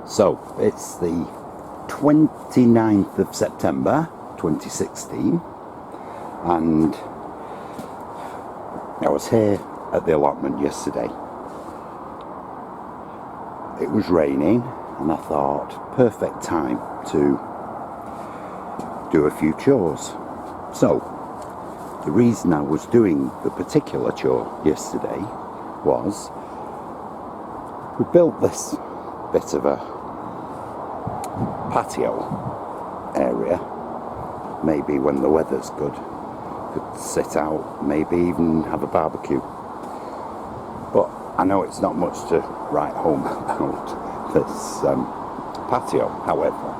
So it's the 29th of September 2016, and I was here at the allotment yesterday. It was raining, and I thought, perfect time to do a few chores. So the reason I was doing the particular chore yesterday was we built this bit of a patio area. Maybe when the weather's good, could sit out, maybe even have a barbecue. But I know it's not much to write home about this patio. However,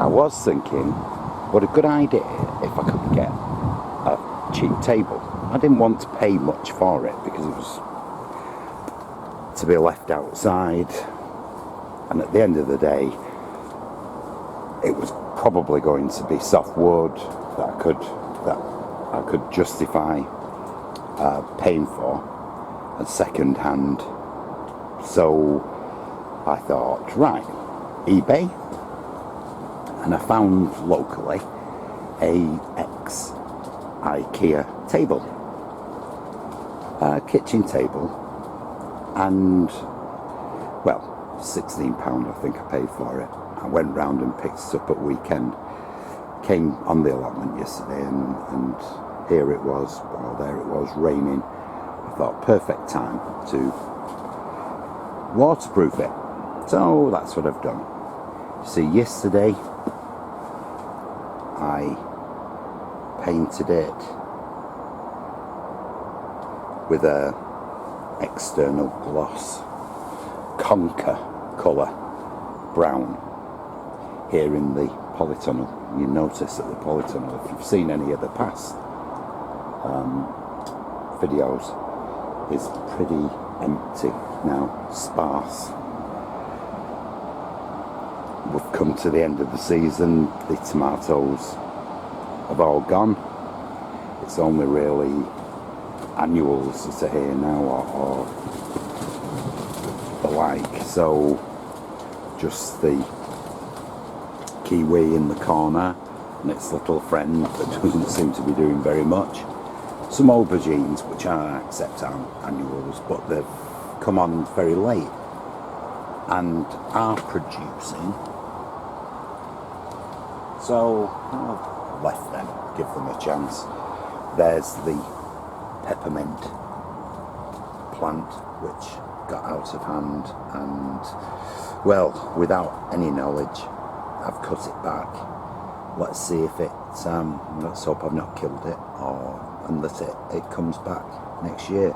I was thinking, what a good idea if I could get a cheap table. I didn't want to pay much for it because it was to be left outside, and at the end of the day it was probably going to be soft wood that I could justify paying for and second hand. So I thought, right, eBay, and I found locally a ex-IKEA table, kitchen table, and well, £16 I think I paid for it. I went round and picked it up at weekend, came on the allotment yesterday, and here it was, well, there it was, raining. I thought, perfect time to waterproof it. So that's what I've done. See, yesterday I painted it with a external gloss conker colour brown here in the polytunnel. You notice that the polytunnel, if you've seen any of the past videos, is pretty empty now, sparse. We've come to the end of the season, the tomatoes have all gone. It's only really annuals that are here now, or the like. So just the kiwi in the corner and its little friend that doesn't seem to be doing very much. Some aubergines, which I accept are annuals, but they've come on very late and are producing. So I've left them, give them a chance. There's the peppermint plant, which got out of hand, and well, without any knowledge, I've cut it back. Let's see if it, let's hope I've not killed it, and that it comes back next year.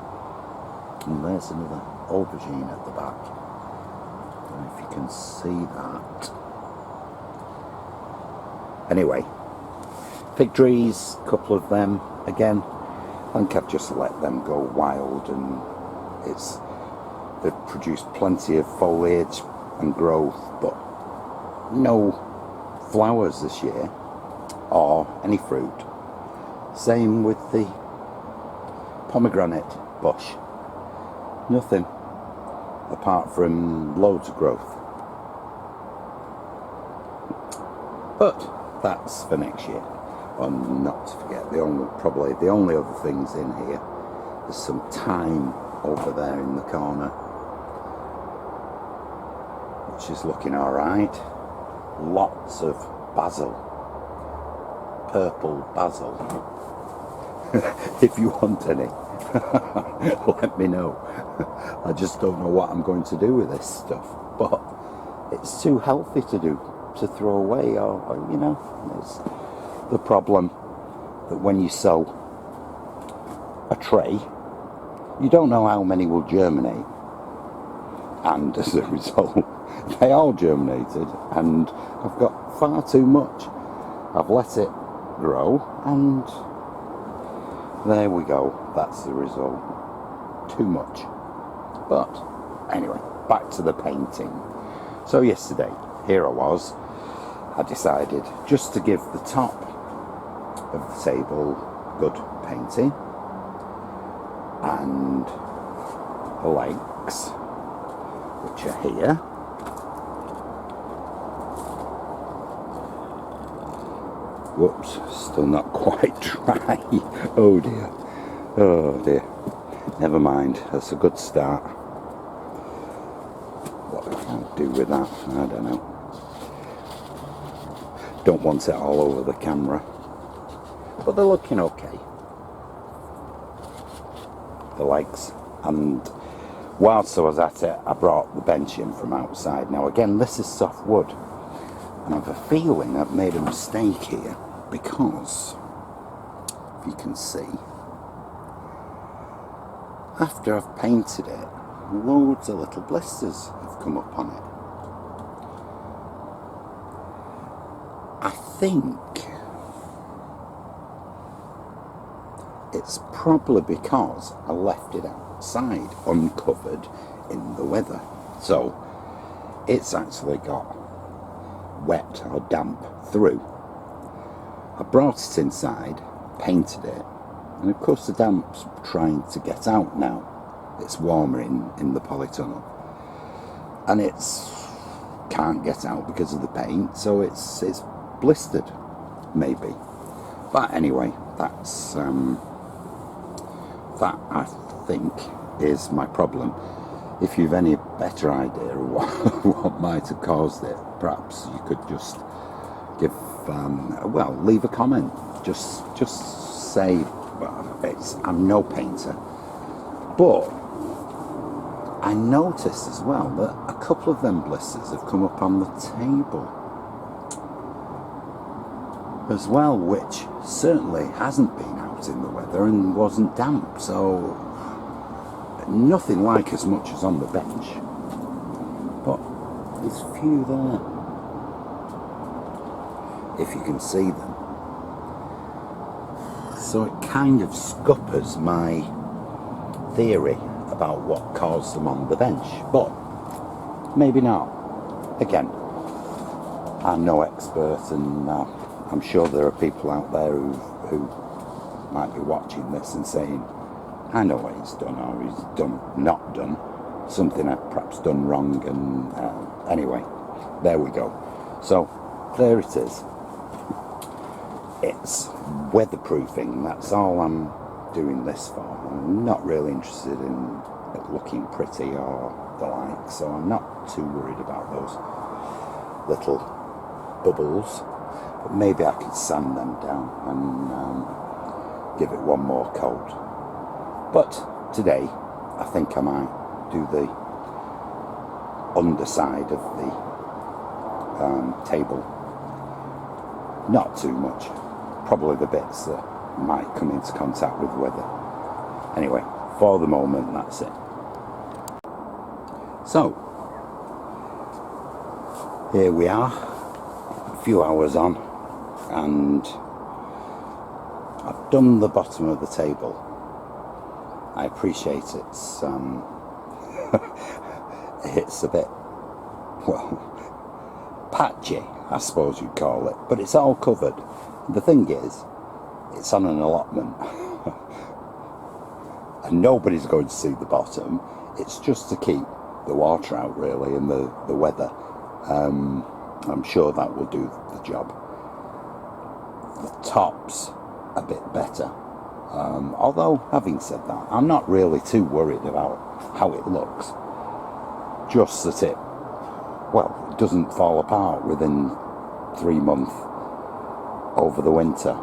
And there's another aubergine at the back. I don't know if you can see that. Anyway, fig trees, a couple of them. Again, I think I've just let them go wild, and they've produced plenty of foliage and growth, but no flowers this year, or any fruit. Same with the pomegranate bush. Nothing, apart from loads of growth. But that's for next year. Well, not to forget, probably the only other things in here, there's some thyme over there in the corner, which is looking alright. Lots of basil, purple basil. If you want any, let me know. I just don't know what I'm going to do with this stuff, but it's too healthy to throw away, or you know, it's the problem that when you sow a tray, you don't know how many will germinate, and as a result they all germinated, and I've got far too much. I've let it grow, and there we go, that's the result. Too much. But anyway, back to the painting. So yesterday, here I was, I decided just to give the top of the table good painting, and the legs which are here. Whoops, still not quite dry. Oh dear. Oh dear. Never mind, that's a good start. What can I do with that? I don't know. Don't want it all over the camera. But they're looking okay. The legs. And whilst I was at it, I brought the bench in from outside. Now again, this is soft wood. And I have a feeling I've made a mistake here, because, if you can see, after I've painted it, loads of little blisters have come up on it. I think it's probably because I left it outside uncovered in the weather. So it's actually got wet or damp through. I brought it inside, painted it, and of course the damp's trying to get out now. It's warmer in the polytunnel, and it's can't get out because of the paint, so it's blistered, maybe. But anyway, that's that I think is my problem. If you've any better idea of what might have caused it, perhaps you could just give well, leave a comment. Just say, well, I'm no painter, but I noticed as well that a couple of them blisters have come up on the table as well, which certainly hasn't been out in the weather and wasn't damp, so nothing like as much as on the bench, but there's a few there, if you can see them. So it kind of scuppers my theory about what caused them on the bench, but maybe not. Again, I'm no expert, and I'm sure there are people out there who might be watching this and saying, I know what he's done, or he's not done something I've perhaps done wrong, and anyway, there we go. So there it is. It's weatherproofing, that's all I'm doing this for. I'm not really interested in it looking pretty or the like, so I'm not too worried about those little bubbles, but maybe I could sand them down and give it one more coat. But today I think I might do the underside of the table, not too much, probably the bits that might come into contact with weather. Anyway, for the moment, that's it. So here we are, a few hours on, and I've done the bottom of the table. I appreciate it's it's a bit, well, patchy, I suppose you'd call it, but it's all covered. The thing is, it's on an allotment and nobody's going to see the bottom. It's just to keep the water out, really, and the weather. I'm sure that will do the job. The top's a bit better, although having said that, I'm not really too worried about how it looks, just that it doesn't fall apart within 3 months over the winter.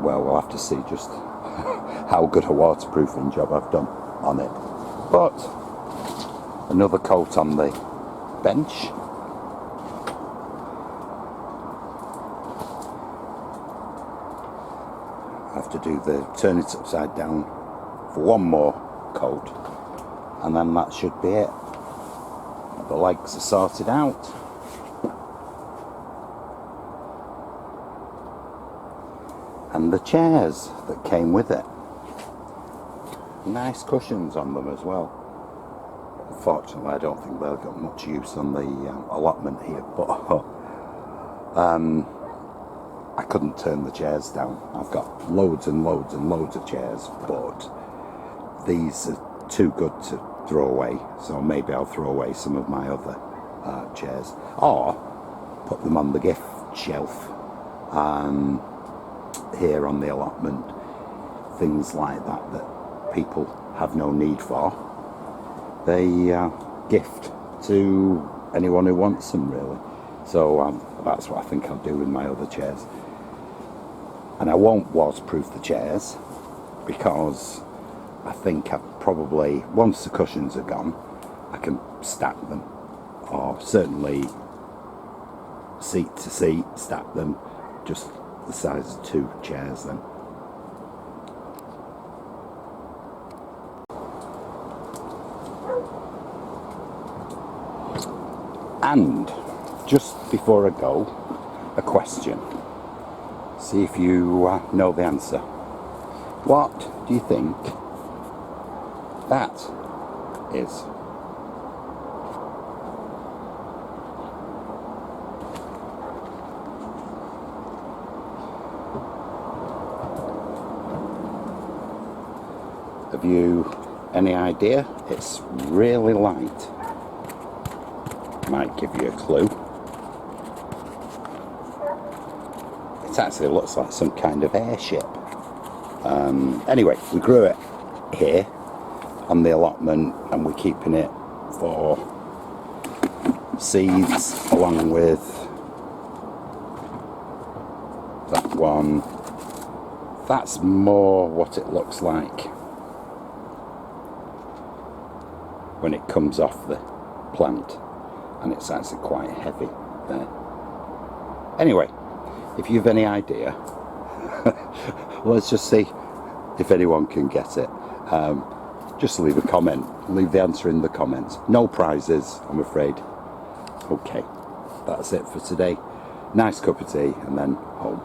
Well, we'll have to see just how good a waterproofing job I've done on it. But another coat on the bench. I have to turn it upside down for one more coat, and then that should be it. The legs are sorted out. And the chairs that came with it. Nice cushions on them as well. Unfortunately, I don't think they'll get much use on the allotment here, but I couldn't turn the chairs down. I've got loads and loads and loads of chairs, but these are too good to throw away, so maybe I'll throw away some of my other chairs, or put them on the gift shelf here on the allotment. Things like that people have no need for, they gift to anyone who wants them, really. So that's what I think I'll do with my other chairs. And I won't waterproof the chairs, because I think I've probably, once the cushions are gone, I can stack them, or certainly seat to seat stack them, just the size of 2 chairs then. And just before I go, a question. See if you know the answer. What do you think that is? Have you any idea? It's really light. Might give you a clue. It actually looks like some kind of airship. Anyway, we grew it here on the allotment, and we're keeping it for seeds, along with that one. That's more what it looks like when it comes off the plant, and it's actually quite heavy there. Anyway, if you've any idea, let's just see if anyone can get it. Just leave a comment, leave the answer in the comments. No prizes, I'm afraid. Okay, that's it for today. Nice cup of tea, and then home.